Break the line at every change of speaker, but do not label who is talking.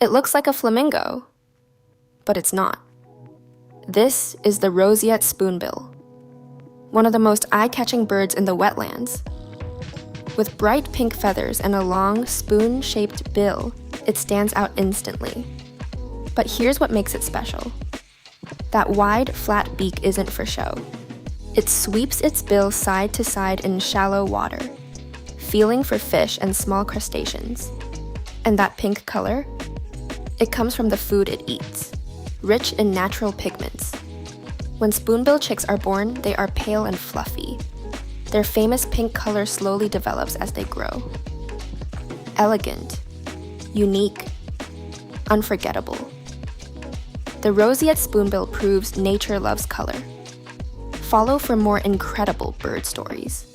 It looks like a flamingo, but it's not. This is the roseate spoonbill, one of the most eye-catching birds in the wetlands. With bright pink feathers and a long, spoon-shaped bill, it stands out instantly. But here's what makes it special. That wide, flat beak isn't for show. It sweeps its bill side to side in shallow water, feeling for fish and small crustaceans. And that pink color? It comes from the food it eats, rich in natural pigments. When spoonbill chicks are born, they are pale and fluffy. Their famous pink color slowly develops as they grow. Elegant, unique, unforgettable. The roseate spoonbill proves nature loves color. Follow for more incredible bird stories.